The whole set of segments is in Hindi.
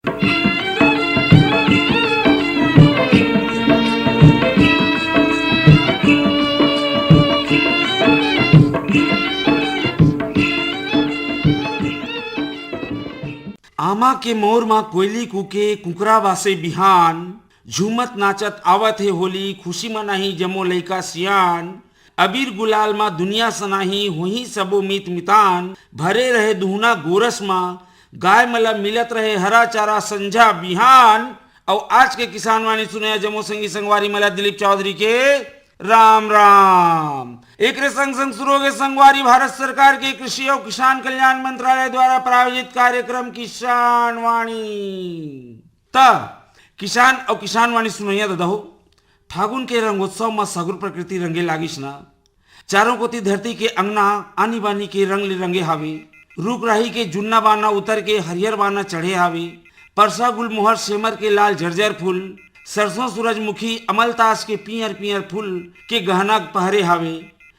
आमा के मोर मा कोयली कुके कुकरा बासे बिहान झूमत नाचत आवत है होली खुशी मनाही जमो लइका सियान अबीर गुलाल मा दुनिया सनाही हुई सबो मीत मितान भरे रहे दुहना गोरस मा गाय मला मिलत रहे हरा चारा संझा बिहान। और आज के किसान वाणी सुने जमो संगी संगवारी मला दिलीप चौधरी के राम राम। एक संग संग शुरू हो गए संगवारी भारत सरकार के कृषि और किसान कल्याण मंत्रालय द्वारा प्रायोजित कार्यक्रम किसान वाणी। किसान और किसान वाणी सुनैया दादा हो फागुन के रंगोत्सव में सगुर प्रकृति रंगे लागिस ना। चारों कोती धरती के अंगना आनी बानी के रंग ले रंगे हावे। रूख राही के जुन्ना बाना उतर के हरियर बाना चढ़े हावे। परसा गुलमोहर सेमर के लाल जर्जर फूल सरसों सूरजमुखी अमलतास के पियर पियर फूल के गहना पहरे हावे।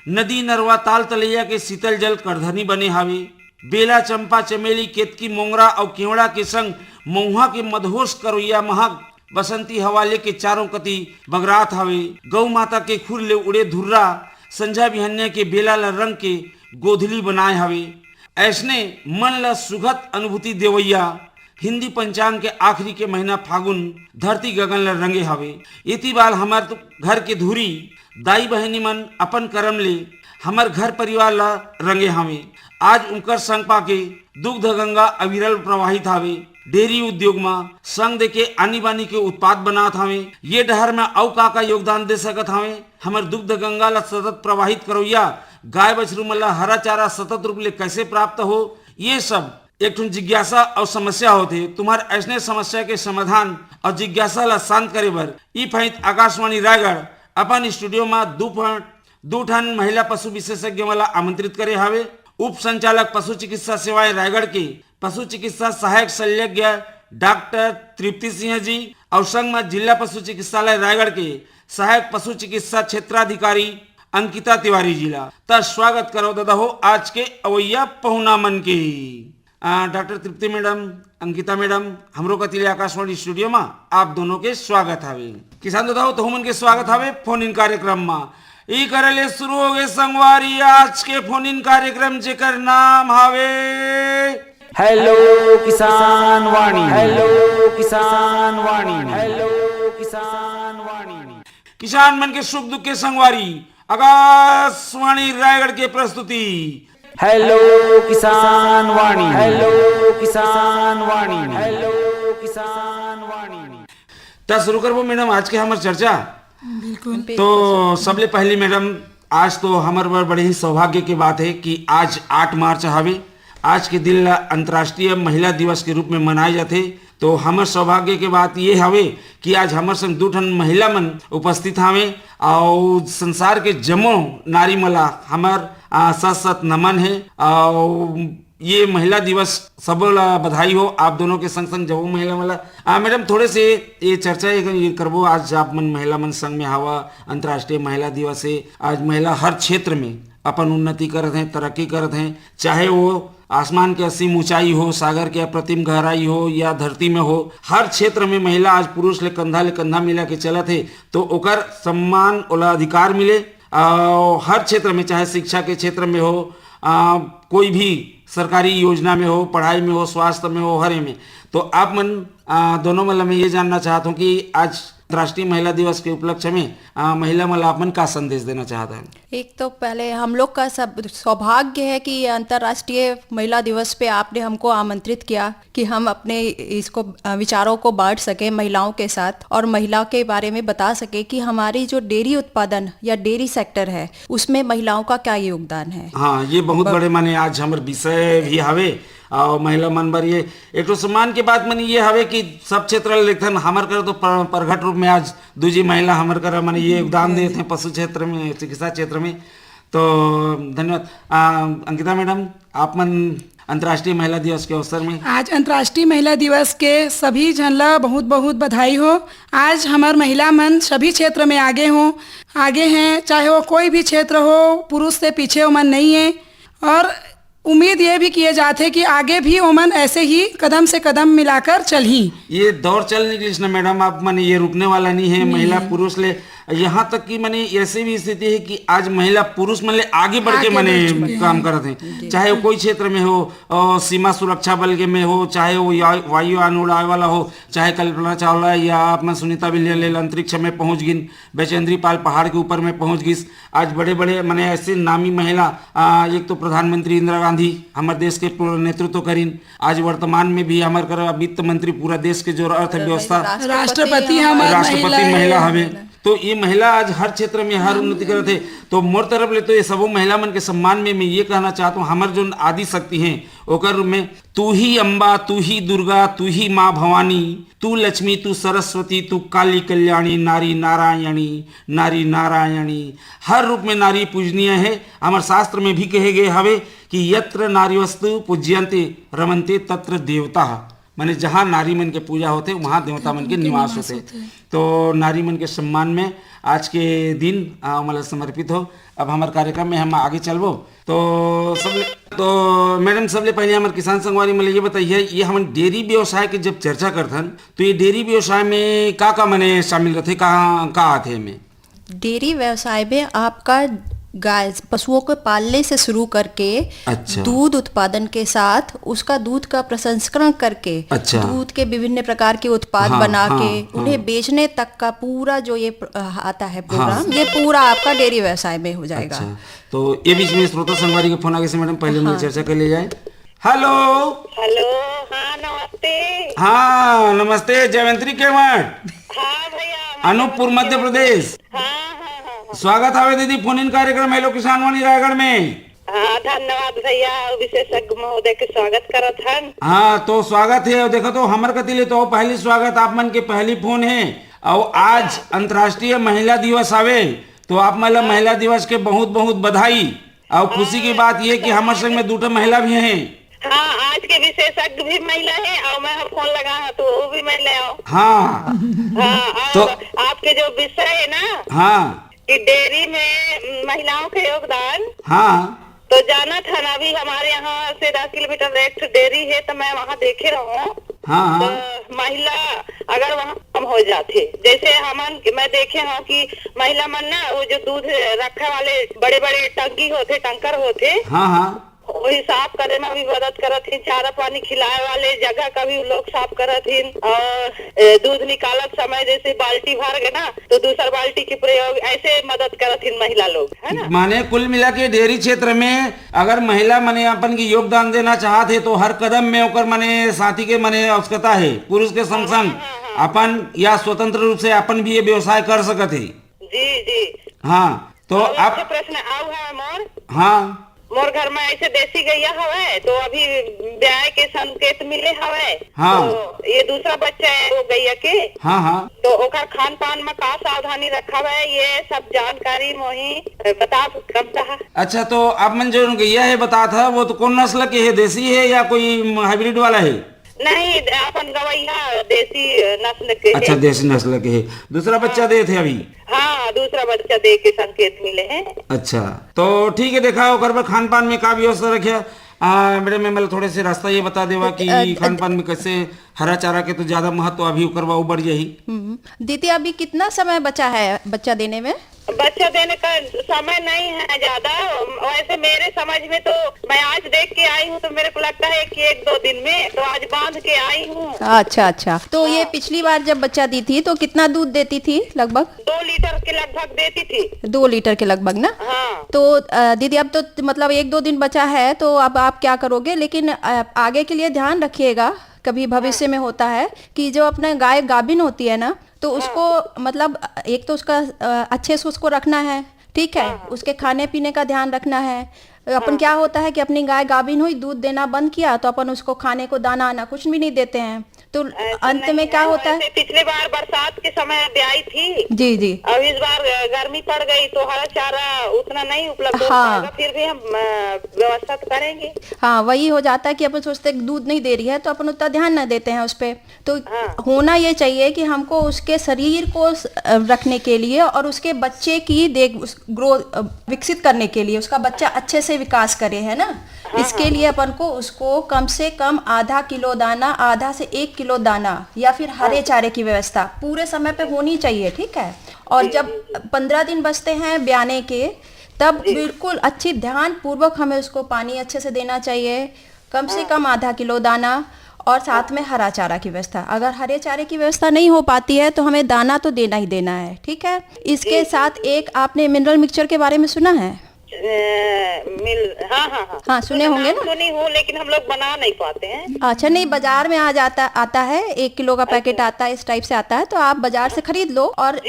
नदी नरवा ताल तलैया के शीतल जल करधनी बने हावे। बेला चंपा चमेली केतकी मोंगरा और केवड़ा के संग महुआ के मधोस करोइया महक बसंती हवाले के चारों कति बगरात हावे। गौ माता के खुर ले उड़े धुर्रा संझा बिहन्या के बेला ल रंग के गोधली बनाए हावे। ऐसने मन ल सुगत अनुभूति देवैया हिंदी पंचांग के आखिरी के महीना फागुन धरती गगन ल रंगे हावे। इति बाल हमार तो घर के धुरी दाई बहनी मन अपन कर्म ले हमार घर परिवार ला रंगे हावे। आज उनकर संग पाके दुग्ध गंगा अविरल प्रवाहित हावे। डेयरी उद्योग में संग दे के आनी बानी के उत्पाद बनात हावे। ये डहर में अउ का योगदान दे सकत हावे। हमार दुग्ध गंगा ला सतत प्रवाहित करोइया गाय बछरू मन ला हरा चारा सतत रूप ले कैसे प्राप्त हो, ये सब एक जिज्ञासा और समस्या होते। तुम्हार ऐसने समस्या के समाधान और जिज्ञासा ला शांत करे बर ई फैत आकाशवाणी रायगढ़ अपन स्टूडियो में दू ठन महिला पशु विशेषज्ञ वाला आमंत्रित करे हावे। उप संचालक पशु चिकित्सा सेवाएं रायगढ़ के पशु चिकित्सा सहायक शल्यज्ञ डॉक्टर तृप्ति सिंह जी और संग में जिला पशु चिकित्सालय रायगढ़ के सहायक पशु चिकित्सा क्षेत्राधिकारी अंकिता तिवारी जिला। त स्वागत करो दादा हो आज के अवैया पहुना मन के। डॉक्टर तृप्ति मैडम, अंकिता मैडम, हमरो कतिले आकाशवाणी स्टूडियो में आप दोनों के स्वागत हावे। किसान दादा हो तो हमन के स्वागत हावे फोन इन कार्यक्रम में। ई करले शुरू हो गए संगवारी आज के फोन इन कार्यक्रम जेकर नाम हावे हेलो किसान वाणी। हेलो किसान वाणी। हेलो किसान वाणी। किसान मन के सुख दुख के संगवारी आकाशवाणी रायगढ़ के प्रस्तुति हेलो किसान वाणी। हेलो किसान वाणी। हेलो किसान वाणी। तो शुरू करबो मैडम आज के हमार चर्चा। बिल्कुल। तो सबले पहली मैडम आज तो हमार बड़े ही सौभाग्य की बात है कि आज 8 मार्च हावे। आज के दिन अंतर्राष्ट्रीय महिला दिवस के रूप में मनाए जाते। तो हमार सौभाग्य के बात ये हवे कि आज हमार संग दू ठन महिला मन उपस्थित हावे और संसार के जमो नारी मला हमार सत सत नमन है। और ये महिला दिवस सब बधाई हो आप दोनों के संग संग जब महिला मला मैडम थोड़े से ये चर्चा ये करबो। आज आप मन महिला मन संग में हवा अंतर्राष्ट्रीय महिला दिवस है। आज महिला हर क्षेत्र में अपन उन्नति करत हैं, तरक्की करत हैं, चाहे वो आसमान के असीम ऊंचाई हो, सागर के अप्रतिम गहराई हो या धरती में हो, हर क्षेत्र में महिला आज पुरुष ले कंधा मिला के चलत है। तो ओकर सम्मान ओला अधिकार मिले और हर क्षेत्र में चाहे शिक्षा के क्षेत्र में हो, कोई भी सरकारी योजना में हो, पढ़ाई में हो, स्वास्थ्य में हो, हर में। तो आप मन दोनों मतलब मैं ये जानना चाहता हूँ कि आज अंतर्राष्ट्रीय महिला दिवस के उपलक्ष्य में महिला मला आपन का संदेश देना चाहता है। एक तो पहले हम लोग का सब सौभाग्य है कि अंतर्राष्ट्रीय महिला दिवस पे आपने हमको आमंत्रित किया कि हम अपने इसको विचारों को बांट सके महिलाओं के साथ और महिला के बारे में बता सके कि हमारी जो डेयरी उत्पादन या डेयरी सेक्टर है उसमें महिलाओं का क्या योगदान है। हाँ, ये बहुत बड़े माने आज हमारे विषय भी हवे और महिला मन बर ये एक तो सम्मान के बात मन ये हवे कि सब क्षेत्र लेखन हमार कर तो प्रगट रूप में आज दूजी महिला हमार कर माने ये योगदान देते हैं पशु क्षेत्र में, चिकित्सा क्षेत्र में। तो धन्यवाद। अंकिता मैडम, आप मन अंतर्राष्ट्रीय महिला दिवस के अवसर में आज अंतर्राष्ट्रीय महिला दिवस के सभी झनला बहुत बहुत बधाई हो। आज हमार महिला मन सभी क्षेत्र में आगे हैं, चाहे वो कोई भी क्षेत्र हो, पुरुष से पीछे वो मन नहीं है। और उम्मीद ये भी किए जाते कि आगे भी ओमन ऐसे ही कदम से कदम मिलाकर चल ही। ये दौर चल निकली ना मैडम, आप माने ये रुकने वाला नहीं है। महिला पुरुष ले यहाँ तक कि माने ऐसी भी स्थिति है कि आज महिला पुरुष माने आगे बढ़ के माने काम करते हैं, चाहे वो कोई क्षेत्र में हो, सीमा सुरक्षा बल के में हो, चाहे वो वायुयान उड़ाने वाला हो, चाहे कल्पना चावला या अपना सुनीता विलियम्स अंतरिक्ष में पहुंच गई, बैचेंद्री पाल पहाड़ के ऊपर में पहुंच गई। आज बड़े बड़े माने ऐसे नामी महिला, एक तो प्रधानमंत्री इंदिरा गांधी हमारे देश के पूरा नेतृत्व करीन, आज वर्तमान में भी हमारे वित्त मंत्री पूरा देश के जो अर्थव्यवस्था राष्ट्रपति महिला हमें। तो ये महिला आज हर क्षेत्र में हर उन्नति करते हैं। तो मोर तरफ ले तो ये सबो महिला मन के सम्मान में मैं ये कहना चाहता हूँ, हमारे जो आदि शक्ति हैं ओकर में तू ही अम्बा, तू ही दुर्गा, तू ही माँ भवानी, तू लक्ष्मी, तू सरस्वती, तू काली कल्याणी, नारी नारायणी, नारी नारायणी। हर रूप में नारी पूजनीय है। हमारे शास्त्र में भी कहे गए हवे कि यत्र नारीवस्तु पूज्यन्ते रमन्ते तत्र देवता, माने जहाँ नारी मन के पूजा होते वहाँ देवता मन के निवास होते। तो नारी मन के सम्मान में आज के दिन मतलब समर्पित हो। अब हमारे कार्यक्रम में हम आगे चलबो तो मैडम सबले पहले हमारे किसान संगवारी मतलब ये बताइए, ये हम डेयरी व्यवसाय के जब चर्चा करथन तो ये डेयरी व्यवसाय में का मने शामिल रहते, कहाँ आते में? डेयरी व्यवसाय में आपका गाय पशुओं को पालने से शुरू करके अच्छा। दूध उत्पादन के साथ उसका दूध का प्रसंस्करण करके अच्छा। दूध के विभिन्न प्रकार के उत्पाद बना के उन्हें बेचने तक का पूरा जो ये आता है प्रोग्राम, ये पूरा आपका डेयरी व्यवसाय में हो जाएगा। अच्छा। तो ये बीच में श्रोता संगवारी के फोन आगे से मैडम पहले हम चर्चा कर ले जाए। हेलो हेलो, हाँ नमस्ते। हाँ नमस्ते, जयवंतरी केवट, हाँ भैया, अनूपपुर मध्य प्रदेश। हाँ स्वागत है दीदी फोन इन कार्यक्रम हेलो किसान वाणी रायगढ़ में। हाँ धन्यवाद भैया, विशेषज्ञ महोदय के स्वागत करत हन। हाँ तो स्वागत है। देखो तो हमर कति ले तो पहली स्वागत आप मन के पहली फोन है। और आज अंतर्राष्ट्रीय महिला दिवस आवे तो आप मतलब महिला दिवस के बहुत बहुत बधाई। और खुशी की बात ये कि हमारे संग में दूसरा महिला भी हैं। हाँ, आज के विशेषज्ञ भी महिला है और मैं फोन लगा तो वो भी महिला हो। हाँ हाँ, तो आपके जो विषय है ना, हाँ कि डेयरी में महिलाओं का योगदान, हाँ तो जाना था ना, अभी हमारे यहाँ से 10 किलोमीटर रेक्ट डेयरी है तो मैं वहाँ देखे रहूँ। हाँ तो महिला अगर वहाँ कम हो जाते, जैसे मैं देखे हूँ कि महिला मन ना वो जो दूध रखे वाले बड़े बड़े टंकी होते, टंकर होते, हाँ हाँ वही साफ करे में भी मदद करत थी। चारा पानी खिलाए वाले जगह का भी लोग साफ करत थी। और दूध निकालत समय जैसे बाल्टी भर गए ना तो दूसरा बाल्टी के प्रयोग ऐसे मदद करत थी महिला लोग, है ना। माने कुल मिला के डेयरी क्षेत्र में अगर महिला मने अपन की योगदान देना चाहते तो हर कदम में ओकर मने साथी के मने आवश्यकता है। पुरुष के संग संग अपन या स्वतंत्र रूप से अपन भी ये व्यवसाय कर सकते है। जी जी हाँ तो आप प्रश्न आऊ है मोर। हाँ मोर घर में ऐसे देसी गैया हवे तो अभी ब्याह के संकेत मिले हवे। हाँ। तो ये दूसरा बच्चा है वो गैया के। हाँ हाँ तो ओकर खान पान में का सावधानी रखा हुआ है, ये सब जानकारी मोही बता सकता है। अच्छा तो आप मन जो गैया है बता था वो तो कौन नस्ल के है, देसी है या कोई हाइब्रिड वाला है? नहीं, अपन गवैया देसी नस्ल के। अच्छा देसी नस्ल के है। दूसरा बच्चा दे थे अभी? हाँ, दूसरा बच्चा दे के संकेत मिले हैं। अच्छा तो ठीक है, देखा हो घर पर खान पान में का व्यवस्था रखे। मेरे में मतलब थोड़े से रास्ता ये बता देवा कि खान पान में कैसे हरा चारा के तो ज्यादा महत्व अभी करवा बढ़ यही। दीदी अभी कितना समय बचा है बच्चा देने में? बच्चा देने का समय नहीं है ज्यादा, वैसे मेरे समझ में तो मैं आज देख के आई हूँ तो मेरे को लगता है कि 1-2 दिन में, तो आज बांध के आई हूँ। अच्छा अच्छा, तो ये पिछली बार जब बच्चा दी थी तो कितना दूध देती थी लगभग? 2 लीटर के लगभग देती थी। 2 लीटर के लगभग ना? हाँ। तो दीदी अब तो मतलब 1-2 दिन बचा है तो अब आप क्या करोगे, लेकिन आगे के लिए ध्यान रखिएगा। कभी भविष्य में होता है कि जो अपना गाय गाभिन होती है ना तो उसको मतलब एक तो उसका अच्छे से उसको रखना है, ठीक है, उसके खाने पीने का ध्यान रखना है। अपन क्या होता है कि अपनी गाय गाभिन हुई, दूध देना बंद किया तो अपन उसको खाने को दाना आना कुछ भी नहीं देते हैं, तो अंत में क्या होता है। पिछले बार बरसात के समय ब्याई थी जी जी, अब इस बार गर्मी पड़ गई तो हरा चारा उतना नहीं उपलब्ध हो पाएगा, फिर भी हम व्यवस्था तो करेंगे। हाँ, वही हो जाता है कि अपन सोचते हैं दूध नहीं दे रही है तो अपन उतना ध्यान न देते हैं उस पर। तो होना ये चाहिए कि हमको उसके शरीर को रखने के लिए और उसके बच्चे की ग्रोथ विकसित करने के लिए, उसका बच्चा अच्छे से कैसे विकास करे, है ना। इसके लिए अपन को उसको कम से कम आधा किलो दाना, आधा से 1 किलो दाना या फिर हरे चारे की व्यवस्था पूरे समय पे होनी चाहिए, ठीक है। और जब 15 दिन बचते हैं ब्याने के, तब बिल्कुल अच्छी ध्यान पूर्वक हमें उसको पानी अच्छे से देना चाहिए, कम से कम आधा किलो दाना और साथ में हरा चारा की व्यवस्था। अगर हरे चारे की व्यवस्था नहीं हो पाती है तो हमें दाना तो देना ही देना है, ठीक है। इसके साथ एक आपने मिनरल मिक्सचर के बारे में सुना है? हाँ, सुने होंगे ना। सुनी हूँ, लेकिन हम लोग बना नहीं पाते हैं। अच्छा, नहीं, बाजार में आता है, 1 किलो का पैकेट आता है, इस टाइप से आता है, तो आप बाजार से खरीद लो और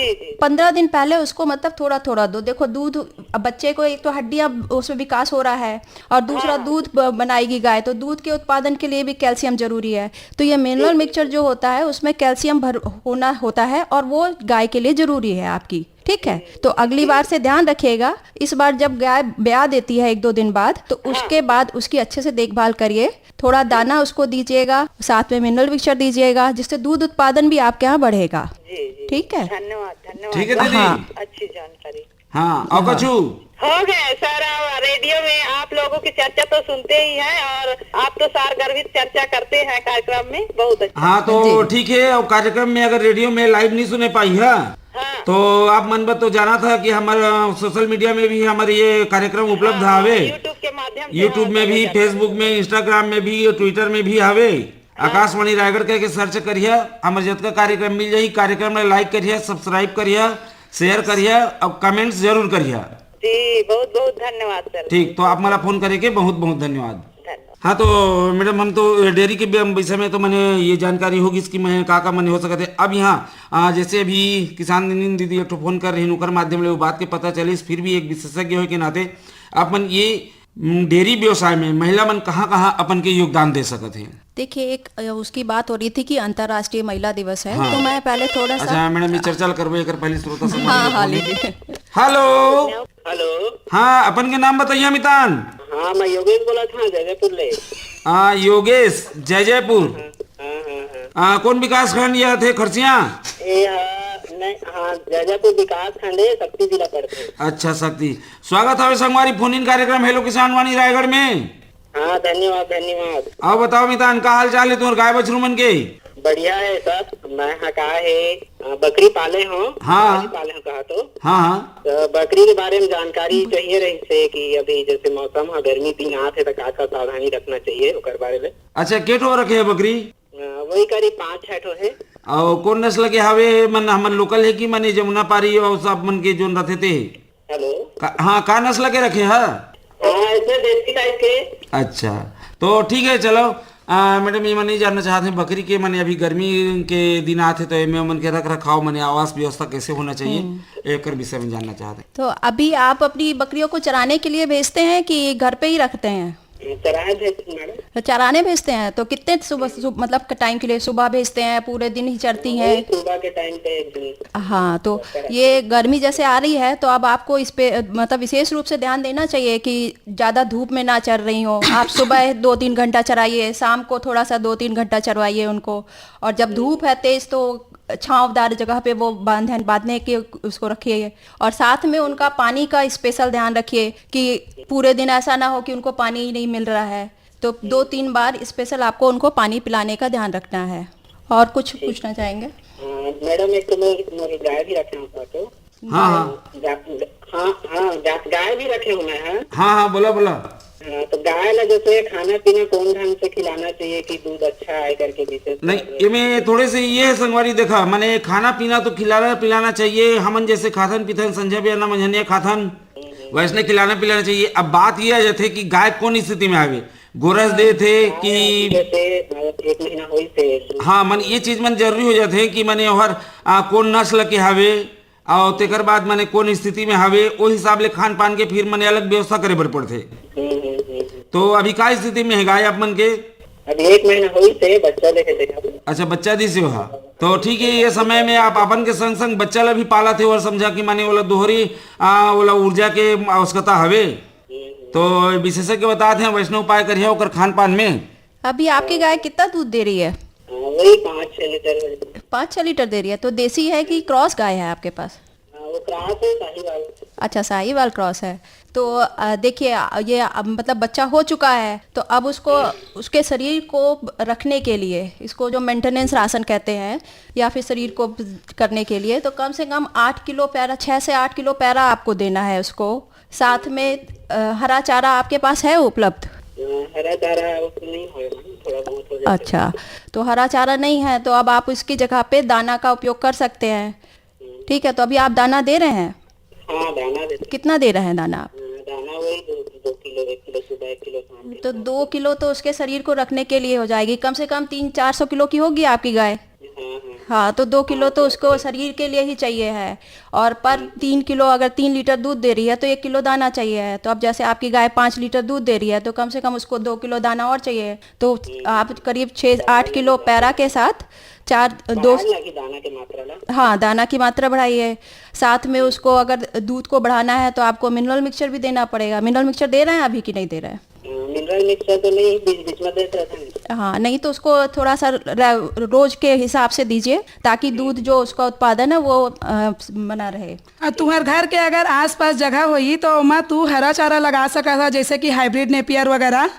15 दिन पहले उसको मतलब थोड़ा थोड़ा दो। देखो दूध, बच्चे को एक तो हड्डियां उसमें विकास हो रहा है और दूसरा दूध बनाएगी गाय, तो दूध के उत्पादन के लिए भी कैल्शियम जरूरी है। तो ये मिनरल मिक्सचर जो होता है उसमें कैल्शियम होना होता है और वो गाय के लिए जरूरी है आपकी, ठीक है। तो अगली बार से ध्यान रखिएगा, इस बार जब गाय ब्याह देती है 1-2 दिन बाद, तो उसके बाद उसकी अच्छे से देखभाल करिए, थोड़ा दाना उसको दीजिएगा, साथ में मिनरल मिक्सचर दीजिएगा, जिससे दूध उत्पादन भी आपके यहाँ बढ़ेगा, ठीक है। धन्यवाद। ठीक है दीदी। हाँ। अच्छी जानकारी। हाँ, और कछु हो गए सर। रेडियो में आप लोगों की चर्चा तो सुनते ही हैं और आप तो सार गर्भित चर्चा करते हैं कार्यक्रम में, बहुत अच्छा। हाँ, तो ठीक है। और कार्यक्रम में अगर रेडियो में लाइव नहीं सुने पाई है तो आप मन बत तो जाना था कि हमारे सोशल मीडिया में भी हमारे ये कार्यक्रम उपलब्ध हवे, यूट्यूब के माध्यम से, यूट्यूब में भी, फेसबुक में, इंस्टाग्राम में भी, ट्विटर में भी हवे। आकाशवाणी रायगढ़ करके सर्च करिए, हमारे जत का कार्यक्रम मिल जाये। कार्यक्रम में लाइक करिए, सब्सक्राइब करिए, शेयर करिए और कमेंट्स जरूर करिए। जी, बहुत बहुत धन्यवाद सर। ठीक, तो आप मला फोन करेंगे, बहुत बहुत धन्यवाद। हाँ, तो मैडम हम तो डेयरी के विषय में तो मैंने ये जानकारी होगी इसकी मैं का मैंने हो सकते। अब यहाँ जैसे अभी किसान दीदी एक फोन कर रही उनकर माध्यम ले वो बात के पता चली, फिर भी एक विशेषज्ञ हो के नाते आप मन ये डेयरी व्यवसाय में महिला मन कहाँ अपन के योगदान दे सकते हैं। देखिए, एक उसकी बात हो रही थी कि अंतर्राष्ट्रीय महिला दिवस है, तो मैं पहले थोड़ा सा। अच्छा मैडम, ये चर्चा करबो एक पहले श्रोता से। हाँ, लीजिए। हेलो। हेलो। हाँ, अपन के नाम बताइए मितान। हाँ, मैं योगेश बोला था, जयपुर ले। योगेश, जयपुर। कौन विकास खंड यह थे खर्चिया? जयपुर विकास खंड है, शक्ति जिला पड़ते। अच्छा, शक्ति। स्वागत है संगवारी फोन इन कार्यक्रम हेलो किसान वाणी रायगढ़ में। हाँ, धन्यवाद। आओ बताओ मितान, का हाल चाल है तुम्हारे गाय बछरू मन के? बढ़िया है सर। मैं कहा है बकरी पाले हूँ। हाँ। पाले हूँ कहा तो। हाँ। तो बकरी के बारे में जानकारी चाहिए रही से कि अभी जैसे मौसम है, गर्मी दिन आते तो का सावधानी रखना चाहिए उकर बारे में। अच्छा, केठो रखे है बकरी? वही करीब 5-6 है। और कौन नस्ल के हवे? मन हमन लोकल है कि मन जमुना पारी और सब मन के जो रहते थे? हेलो। हाँ, का नस्ल के रखे है? ऐसे देसी टाइप के। अच्छा, तो ठीक है, चलो मैडम ये मैंने जानना चाहते हैं बकरी के मैंने अभी गर्मी के दिन आते तो इनमें मन के रख रखाव मैंने आवास व्यवस्था कैसे होना चाहिए एक विषय में जानना चाहते हैं। तो अभी आप अपनी बकरियों को चराने के लिए भेजते हैं कि घर पे ही रखते हैं? चराने भेजते हैं। तो कितने मतलब टाइम के लिए? सुबह भेजते हैं, पूरे दिन ही चरती हैं? सुबह के टाइम पे। हाँ, तो ये गर्मी जैसे आ रही है तो अब आपको इस पे मतलब विशेष रूप से ध्यान देना चाहिए कि ज्यादा धूप में ना चर रही हो। आप सुबह 2-3 घंटा चराइए, शाम को थोड़ा सा 2-3 घंटा चरवाइए उनको, और जब धूप है तेज तो छांवदार जगह पे वो बांधने के उसको रखिए। और साथ में उनका पानी का स्पेशल ध्यान रखिए कि पूरे दिन ऐसा ना हो कि उनको पानी ही नहीं मिल रहा है, तो 2-3 बार स्पेशल आपको उनको पानी पिलाने का ध्यान रखना है। और कुछ पूछना चाहेंगे? मैडम, एक तो मेरी गाय भी रखे हूँ तो। हाँ, गाय भी रखे हुए हैं। हाँ, बोला। तो गाय ला जैसे खाना पीना कौन ढंग से खिलाना चाहिए कि दूध अच्छा आए करके विशेष? नहीं, ये में थोड़े से ये है संगवारी, देखा मैंने खाना पीना तो खिलाना पिलाना चाहिए, हमन जैसे खाथन पीथन संझा भी ना मंझनिया खाथन वैसने खिलाना पिलाना चाहिए। अब बात यह जैसे कि गाय कौन स्थिति में आवे, गोरस दे थे कि 1 महीना हुई थे। हाँ, मन ये चीज मन जरूरी हो जाते है कि मैंने हर कौन नस्ल के हवे और तेकर बाद मैंने कौन स्थिति में हवे, वो हिसाब ले खान पान के फिर मैंने अलग व्यवस्था करे बर पड़ते। तो अभी का स्थिति में है गाय आप मन के? अभी 1 महीना हुई थे, बच्चा देखे थे। अच्छा, बच्चा दी से हो। तो ठीक है, ये समय में आप अपन के संग संग बच्चा ला भी पाला थे और समझा कि माने वाला दोहरी वाला ऊर्जा के आवश्यकता हवे, तो विशेषज्ञ बताते हैं वैष्णव उपाय करिए और खान पान में। अभी आपकी गाय कितना दूध दे रही है? वही 5-6 लीटर। 5-6 लीटर दे रही है। तो देसी है कि क्रॉस गाय है आपके पास? वो क्रॉस है साहिवाल। अच्छा, साहिवाल क्रॉस है। तो देखिए ये मतलब बच्चा हो चुका है, तो अब उसको उसके शरीर को रखने के लिए, इसको जो मेंटेनेंस राशन कहते हैं, या फिर शरीर को करने के लिए, तो कम से कम 8 किलो पैरा, 6 से 8 किलो पैरा आपको देना है उसको। साथ में हरा चारा आपके पास है उपलब्ध? हरा चारा नहीं है, थोड़ा बहुत हो जाता है। अच्छा, तो हरा चारा नहीं है तो अब आप उसकी जगह पे दाना का उपयोग कर सकते हैं। ठीक है, तो अभी आप दाना दे रहे हैं? हाँ, दाना देते कितना दे रहे हैं दाना आप? हैं। दाना वही 2 किलो, 1 किलो सुबह, 1 किलो शाम को। तो 2 किलो तो उसके शरीर को रखने के लिए हो जाएगी, कम से कम 300-400 किलो की होगी आपकी गाय। हाँ, तो 2 किलो तो उसको शरीर के लिए ही चाहिए है। और पर 3 किलो अगर 3 लीटर दूध दे रही है तो 1 किलो दाना चाहिए है। तो अब जैसे आपकी गाय 5 लीटर दूध दे रही है तो कम से कम उसको 2 किलो दाना और चाहिए। तो आप करीब 6-8 किलो पैरा के साथ 2 की दाना की मात्रा ला। हाँ, दाना की मात्रा बढ़ाइए। साथ में उसको अगर दूध को बढ़ाना है तो आपको मिनरल मिक्सचर भी देना पड़ेगा। मिनरल मिक्सचर दे रहे हैं अभी कि नहीं दे रहे हैं? मिनरल मिक्सचर तो नहीं, बीच बीच में देते रहते हैं। हाँ, नहीं तो उसको थोड़ा सा रोज के हिसाब से दीजिए, ताकि दूध जो उसका उत्पादन है वो बना रहे। और तुम्हारे घर के अगर आसपास जगह होई तो ओमा तू हरा चारा लगा सका था, जैसे कि हाइब्रिड नेपियर वगैरह,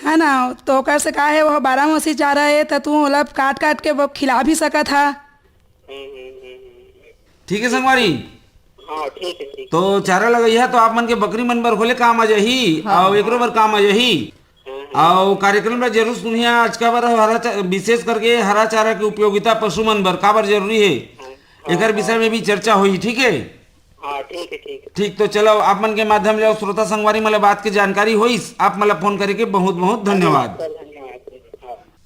है ना। तो ओकर से का है, वह 12 चारा है, तो तू ओला काट काट के वो खिला भी सका था। ठीक है संगवारी, हाँ ठीक है, ठीक। तो चारा लगैया तो आप मन के बकरी मन बर खोले काम आ जाही, और एकरो बर काम आ जाही। और कार्यक्रम में जरूर सुनिए आज का बार विशेष करके हरा चारा की उपयोगिता पशु मन बर का बार जरूरी है, एकर विषय में भी चर्चा हुई। ठीक है, हाँ ठीक है, ठीक है। ठीक। तो चलो आप मन के माध्यम ले श्रोता संगवारी मतलब बात की जानकारी हुई, आप मतलब फोन करके बहुत बहुत धन्यवाद। धन्यवाद।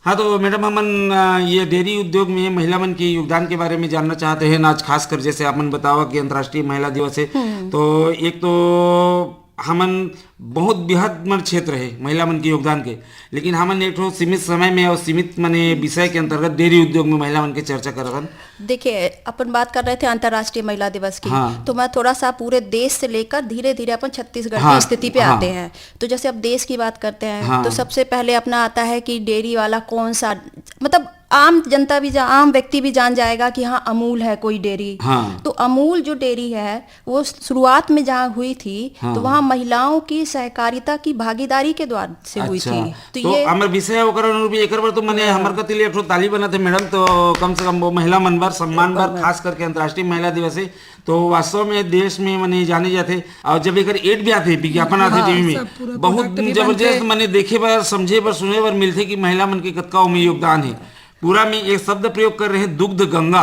हाँ, तो मैडम हमन ये डेयरी उद्योग में महिला मन के योगदान के बारे में जानना चाहते हैं आज, खासकर जैसे आपन बतावा कि अंतर्राष्ट्रीय महिला दिवस है, तो एक तो हमन बहुत बृहद मन क्षेत्र है महिला मन के योगदान के, लेकिन हमन एक ठो सीमित समय में और सीमित मने विषय के अंतर्गत डेयरी उद्योग में महिला मन के चर्चा करन। देखिए, अपन बात कर रहे थे अंतर्राष्ट्रीय महिला दिवस की। हाँ। तो मैं थोड़ा सा पूरे देश से लेकर धीरे धीरे अपन छत्तीसगढ़ हाँ, की स्थिति पे हाँ। आते हैं। तो जैसे अब देश की बात करते हैं, हाँ। तो सबसे पहले अपना आता है कि डेयरी वाला कौन सा, मतलब आम जनता भी आम व्यक्ति भी जान जाएगा कि हाँ, अमूल है कोई डेयरी। हाँ। तो अमूल जो डेयरी है वो शुरुआत में जहाँ हुई थी, हाँ। तो वहाँ महिलाओं की सहकारिता की भागीदारी के द्वारा से हुई अच्छा, थी। तो हमर विषय ओकर अनुरूप एकर बर तो मने हमर कतिले एक ठो ताली बनत है मैडम, तो कम से कम वो महिला मन बर सम्मान बर, खास करके अंतर्राष्ट्रीय महिला दिवस है, तो वास्तव में देश में मने जाने जाते। और जब एकर एड भी आते, विज्ञापन आते टीवी में, बहुत जबरदस्त मने देखे बर, समझे बर, सुने बर मिलते कि महिला मन के कतका में योगदान है। पूरा में एक शब्द प्रयोग कर रहे हैं, दुग्ध गंगा।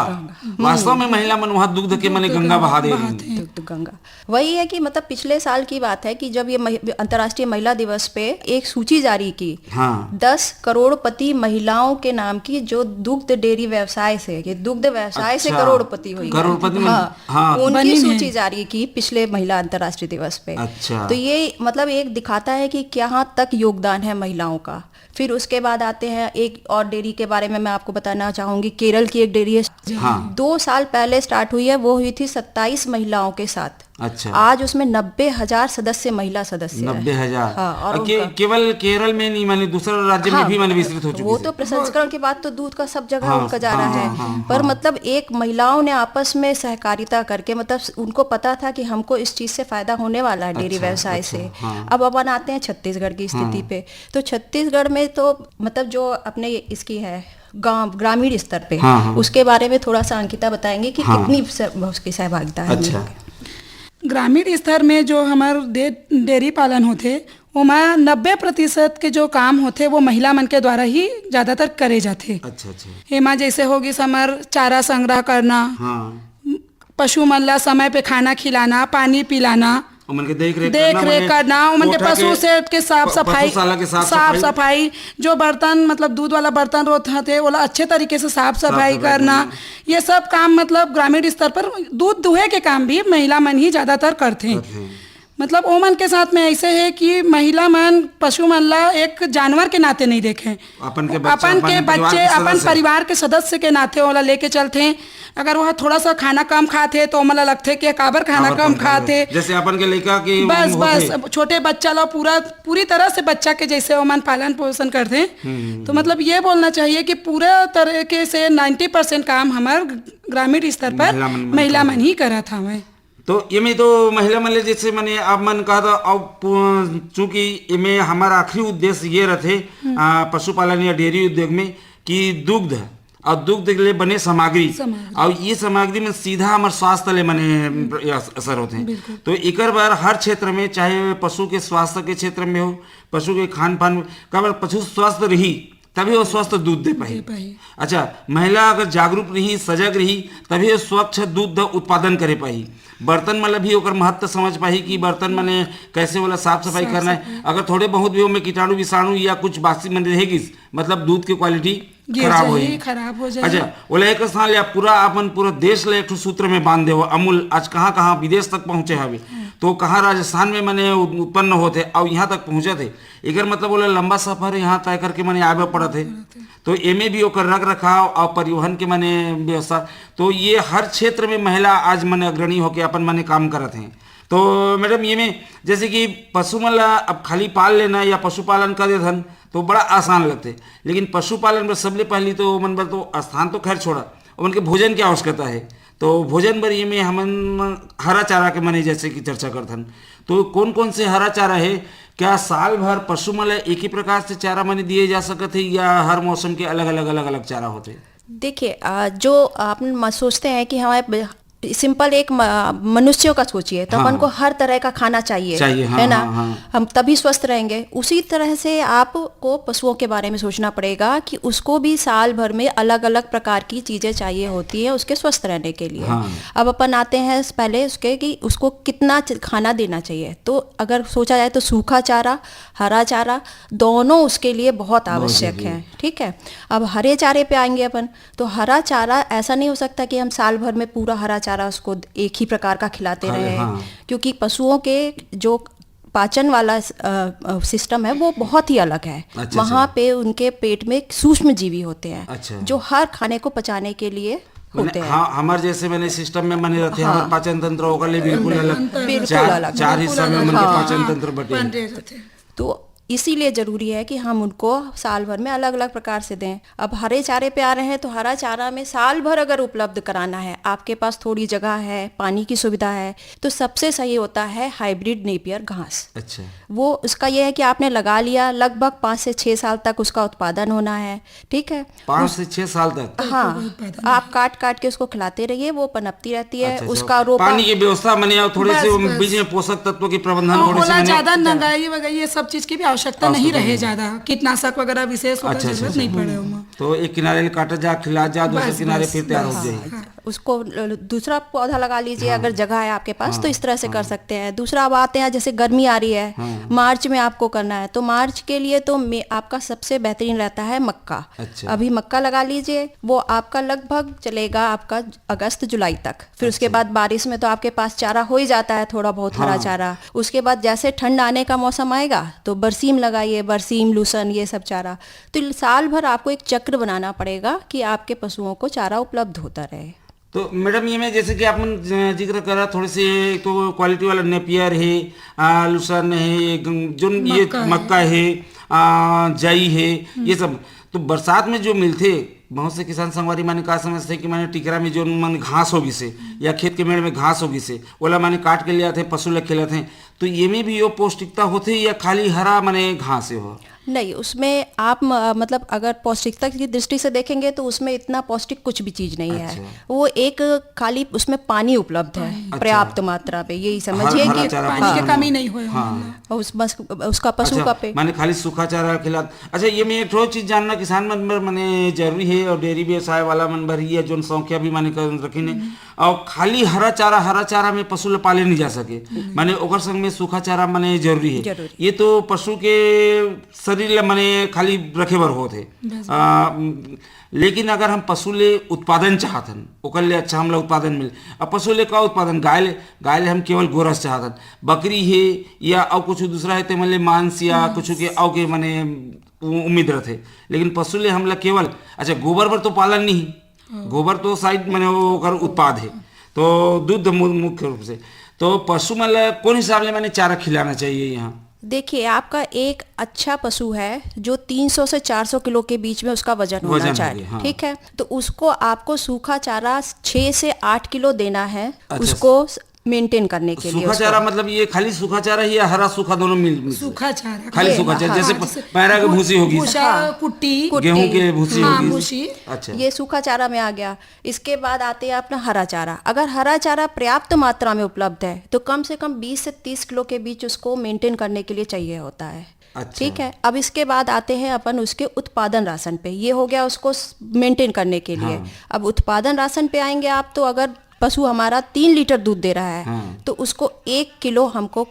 वास्तव में महिला मन वहाँ दुग्ध के मने गंगा बहा दे रही है। दुग्ध गंगा वही है कि मतलब पिछले साल की बात है कि जब ये अंतर्राष्ट्रीय महिला दिवस पे एक सूची जारी की, हाँ। 10 करोड़पति महिलाओं के नाम की जो दुग्ध डेयरी व्यवसाय से, ये दुग्ध व्यवसाय से अच्छा, करोड़पति हुई, करोड़पति हाँ, उनकी सूची जारी की पिछले महिला अंतर्राष्ट्रीय दिवस पे। अच्छा। तो ये मतलब एक दिखाता है कि कहाँ तक योगदान है महिलाओं का। फिर उसके बाद आते हैं एक और डेयरी के बारे में मैं आपको बताना चाहूंगी। केरल की एक डेयरी है, हाँ। 2 साल पहले स्टार्ट हुई है, वो हुई थी 27 महिलाओं के साथ। अच्छा। आज उसमें 90,000 सदस्य महिला सदस्य 90,000। हाँ, और केवल केरल में नहीं, माने दूसरे राज्य में भी माने विस्तृत हो चुकी वो है। तो प्रसंस्करण के बाद तो दूध का सब जगह हाँ, उनका जा रहा है। पर मतलब एक महिलाओं ने आपस में सहकारिता करके, मतलब उनको पता था कि हमको इस चीज से फायदा होने वाला है डेयरी व्यवसाय से। अब अपन आते हैं छत्तीसगढ़ की स्थिति पे। तो छत्तीसगढ़ में तो मतलब जो अपने इसकी है गांव ग्रामीण स्तर पे, उसके बारे में थोड़ा सा अंकिता बताएंगे कि कितनी उसकी सहभागिता है। अच्छा। ग्रामीण स्तर में जो हमार डेयरी पालन होते, ओमा 90% के जो काम होते वो महिला मन के द्वारा ही ज्यादातर करे जाते। अच्छा अच्छा। एमा जैसे होगी समर चारा संग्रह करना, हाँ। पशु मन ला समय पे खाना खिलाना, पानी पिलाना, उमन के देख रेख करना, उमन के पशु सेट के साफ सफाई, साफ सफाई, जो बर्तन मतलब दूध वाला बर्तन रोते ओला अच्छे तरीके से साफ सफाई करना, ये सब काम मतलब ग्रामीण स्तर पर दूध दुहे के काम भी महिला मन ही ज्यादातर करते हैं। मतलब ओ मन के साथ में ऐसे है कि महिला मन पशु मन ला एक जानवर के नाते नहीं देखे, अपन के बच्चे अपन परिवार के सदस्य के नाते ओला लेके चलते। अगर वह थोड़ा सा खाना कम खाते तो मला लगते कि काबर खाना कम खाते, जैसे अपन के लड़का के बस छोटे बच्चा ला पूरी तरह से बच्चा के जैसे वो मन पालन पोषण करते। तो मतलब ये बोलना चाहिए कि पूरे तरीके से 90% काम हमारे ग्रामीण स्तर पर महिला मन ही करा था। मैं तो इमे तो महिला मन जैसे मैंने आप मन कहा था, अब चूंकि इमे हमारा आखिरी उद्देश्य ये रहते पशुपालन या डेयरी उद्योग में कि दुग्ध और दुग्ध के लिए बने सामग्री और ये सामग्री में सीधा हमारे स्वास्थ्य ले मने असर होते हैं। तो इकर बार हर क्षेत्र में, चाहे पशु के स्वास्थ्य के क्षेत्र में हो, पशु के खान पान में, कब पशु स्वस्थ रही तभी वो स्वस्थ दूध दे पाई। अच्छा, महिला अगर जागरूक रही, सजग रही, तभी वो स्वच्छ दूध उत्पादन करे पाई। बर्तन मतलब भी ओकर महत्व समझ पाई कि बर्तन मने कैसे वाला साफ सफाई करना है। अगर थोड़े बहुत भी उनमें कीटाणु विषाणु या कुछ बासी मन रहेगी, मतलब दूध की क्वालिटी खराब हो जाए। अच्छा, बोला एक स्थान या पूरा देश ले एक सूत्र में बांध दे। अमूल आज कहाँ कहाँ विदेश तक पहुंचे हवे, तो कहाँ राजस्थान में मने उत्पन्न होते और यहाँ तक पहुंचे थे। एक मतलब बोले लंबा सफर यहाँ तय करके मैंने आगे पड़ा थे। तो एमे भी ओकर रख रखाव और परिवहन के मने व्यवस्था, तो ये हर क्षेत्र में महिला आज मने अग्रणी होके अपन मने काम करत हैं। तो मैडम ये में जैसे कि पशु मन अब खाली पाल लेना या पशुपालन कर देथन तो बड़ा आसान लगते, लेकिन पशुपालन में सबले पहली तो मन बर तो स्थान तो खैर छोड़ा, उनके भोजन की आवश्यकता है। तो भोजन बर ये में हमन हरा चारा के मने जैसे कि चर्चा करथन, तो कौन कौन से हरा चारा है? क्या साल भर पशु मन एक ही प्रकार से चारा मने दिए जा सकते है या हर मौसम के अलग अलग चारा होते? देखिए, जो आप सोचते हैं कि हमारे सिंपल एक मनुष्यों का सोचिए तो अपन को हर तरह का खाना चाहिए है ना। हम तभी स्वस्थ रहेंगे। उसी तरह से आपको पशुओं के बारे में सोचना पड़ेगा कि उसको भी साल भर में अलग अलग प्रकार की चीजें चाहिए होती है उसके स्वस्थ रहने के लिए। अब अपन आते हैं पहले उसके कि उसको कितना खाना देना चाहिए। तो अगर सोचा जाए तो सूखा चारा, हरा चारा दोनों उसके लिए बहुत आवश्यक है। ठीक है, अब हरे चारे पे आएंगे अपन। तो हरा चारा ऐसा नहीं हो सकता कि हम साल भर में पूरा हरा चारा उसको एक ही प्रकार का खिलाते रहे, क्योंकि पशुओं के जो पाचन वाला सिस्टम है वो बहुत ही अलग है। वहाँ पे उनके पेट में सूक्ष्म जीवी होते हैं जो हर खाने को पचाने के लिए होते हैं। हमारे जैसे मैंने सिस्टम में बने रहते हैं। हमारे पाचन तंत्र होकर ले बिल्कुल अलग, चार हिस्सा में मन के पाचन तंत्र बटे। तो इसीलिए जरूरी है कि हम उनको साल भर में अलग अलग प्रकार से दें। अब हरे चारे पे आ रहे हैं तो हरा चारा में साल भर अगर उपलब्ध कराना है, आपके पास थोड़ी जगह है, पानी की सुविधा है, तो सबसे सही होता है हाइब्रिड नेपियर घास। अच्छा, वो उसका ये है कि आपने लगा लिया, लगभग 5 से 6 साल तक उसका उत्पादन होना है। ठीक है, 5 से 6 साल तक। हाँ, आप काट के उसको खिलाते रहिए, वो पनपती रहती है। उसका रोपा, पानी की व्यवस्था मने थोड़े से बीच में पोषक तत्वों की प्रबंधन, ज्यादा नंगाई वगैरह ये सब चीज की भी आवश्यकता नहीं रहे, ज्यादा कीटनाशक वगैरह विशेष जरूरत नहीं पड़े। तो एक किनारे काटा जा, खिला जा, दूसरे किनारे फिर तैयार हो जाए। उसको दूसरा पौधा लगा लीजिए अगर जगह है आपके पास, तो इस तरह से कर सकते हैं। दूसरा अब आते हैं, जैसे गर्मी आ रही है, मार्च में आपको करना है, तो मार्च के लिए तो आपका सबसे बेहतरीन रहता है मक्का। अभी मक्का लगा लीजिए, वो आपका लगभग चलेगा आपका अगस्त जुलाई तक। फिर उसके बाद बारिश में तो आपके पास चारा हो ही जाता है, थोड़ा बहुत हरा चारा। उसके बाद जैसे ठंड आने का मौसम आएगा तो बरसीम लगाइए, बरसीम, लूसन, ये सब चारा। तो साल भर आपको एक चक्र बनाना पड़ेगा कि आपके पशुओं को चारा उपलब्ध होता रहे। तो मैडम ये में जैसे कि आपने जिक्र करा थोड़े से, तो क्वालिटी वाला नेपियर है, लूसन है, जो ये मक्का है, जई है, ये सब तो बरसात में जो मिलते। बहुत से किसान संगवारी माने का समझते हैं कि माने टिकरा में जो मन घास होगी से या खेत के मेड़ में घास होगी से ओला माने काट के लिया थे, पशु लग खिलाते हैं। तो ये में भी वो पौष्टिकता होती है या खाली हरा माने घास है? हो नहीं, उसमें आप मतलब अगर पौष्टिकता की दृष्टि से देखेंगे तो उसमें इतना पौष्टिक कुछ भी चीज नहीं है। वो एक खाली उसमें पानी उपलब्ध है पर्याप्त मात्रा पे, यही समझिए कि पानी की कमी नहीं हो उसका पशु का पे माने खाली सूखा चारा खिला। अच्छा, ये में एक और चीज जानना किसान मन बर माने जरूरी है और डेयरी व्यवसाय वाला मन बर ये जो संख्या भी माने रखी ने, और खाली हरा चारा में पशु पाले नहीं जा सके। माने ओकर संग में सूखा चारा माने जरूरी है। जरूरी। ये तो पशु के शरीर ला माने खाली रखे बर होते। लेकिन अगर हम पशु ले उत्पादन चाहतन ओकर ले अच्छा हमला उत्पादन मिले। अब पशु ले का उत्पादन गाय ले हम केवल गोरस चाहतन, बकरी है या और कुछ दूसरा है ते मतलब मांस या कुछ के और के माने उम्मीद रहते। लेकिन पशु ले हमला केवल अच्छा गोबर पर तो पालन नहीं, गोबर तो साइड माने वो कर उत्पाद है, तो दूध मुख्य रूप से। तो पशु मतलब कौन हिसाब से मैंने चारा खिलाना चाहिए यहाँ? देखिए, आपका एक अच्छा पशु है जो 300 से 400 किलो के बीच में उसका वजन होना चाहिए। हाँ। ठीक है, तो उसको आपको सूखा चारा 6 से 8 किलो देना है। अच्छा। उसको मेंटेन करने के लिए सूखा उसको। चारा मतलब ये खाली सूखा चारा ही या हरा सूखा दोनों मिल सूखा चारा खाली सूखा चारा, जैसे पैरा की भूसी होगी, भूसा, कुट्टी, गेहूं के भूसी हाँ, होगी। भूसी। अच्छा, ये सूखा चारा में आ गया। इसके बाद आते हैं अपना हरा चारा। अगर हरा चारा पर्याप्त मात्रा में उपलब्ध है तो कम से कम 20 से 30 किलो के बीच उसको मेंटेन करने के लिए चाहिए होता है। अच्छा। ठीक है, अब इसके बाद आते हैं अपन उसके उत्पादन राशन पे। ये हो गया उसको मेंटेन करने के लिए। अब उत्पादन राशन पे आएंगे आप, तो अगर पशु हमारा 3 लीटर दूध दे रहा है तो उसको 1 किलो हमको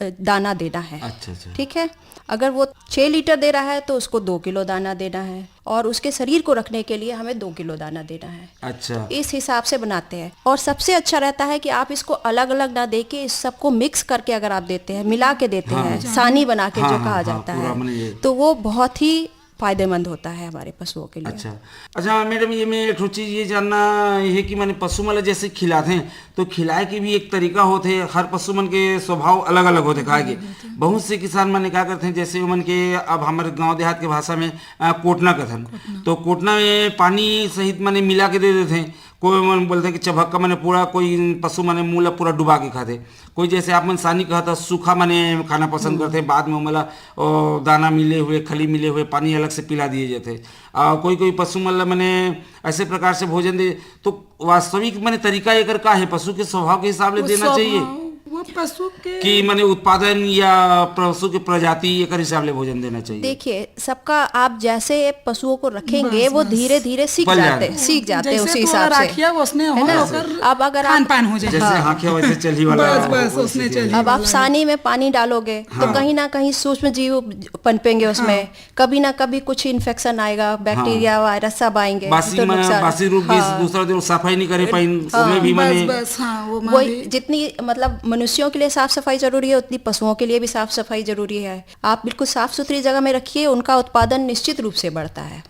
दाना देना है। अच्छा। ठीक है, अगर वो 6 लीटर दे रहा है तो उसको 2 किलो दाना देना है, और उसके शरीर को रखने के लिए हमें 2 किलो दाना देना है। अच्छा, इस हिसाब से बनाते हैं। और सबसे अच्छा रहता है कि आप इसको अलग अलग ना दे के इस सबको मिक्स करके अगर आप देते हैं, मिला के देते हैं, सानी बना के जो कहा जाता है, तो वो बहुत ही फायदेमंद होता है हमारे पशुओं के लिए। अच्छा मैडम, ये मैं एक चीज़ ये जानना है कि मैंने पशु मन जैसे खिलाते हैं तो खिलाए के भी एक तरीका होते है। हर पशु मन के स्वभाव अलग अलग होते खाए के। बहुत से किसान मन क्या करते हैं, जैसे उमन के अब हमारे गांव देहात के भाषा में कोटना कथन, तो कोटना में पानी सहित मैंने मिला के दे देते हैं। कोई मन बोलते हैं कि चबक्का मैंने पूरा, कोई पशु मैंने मूला पूरा डुबा के खाते, कोई जैसे आप मन सानी कहता सूखा मैंने खाना पसंद करते हैं, बाद में मतलब दाना मिले हुए, खली मिले हुए, पानी अलग से पिला दिए जाते। कोई पशु मतलब मैंने ऐसे प्रकार से भोजन दे। तो वास्तविक मैंने तरीका एक का है पशु के स्वभाव के हिसाब से देना चाहिए वो पशु के कि मैंने उत्पादन या पशु के प्रजाति एक हिसाब से भोजन देना चाहिए। देखिए, सबका आप जैसे पशुओं को रखेंगे वो धीरे धीरे सीख जाते हैं उसी हिसाब से, है ना। अब अगर आप पान हो जाए, जैसे हाँकिया वैसे चली वाला, बस उसने चली। अब आप सानी में पानी डालोगे तो कहीं ना कहीं सूक्ष्म जीव पनपेंगे उसमें, कभी ना कभी कुछ इन्फेक्शन आएगा, बैक्टीरिया वायरस सब आएंगे। बासी रूप भी दूसरा दिन सफाई नहीं करे पाइन, उसमें भी मैंने वही जितनी मतलब मनुष्यों के लिए साफ सफाई जरूरी है उतनी पशुओं के लिए भी साफ सफाई जरूरी है। आप बिल्कुल साफ सुथरी जगह में रखिए, उनका उत्पादन निश्चित रूप से बढ़ता है।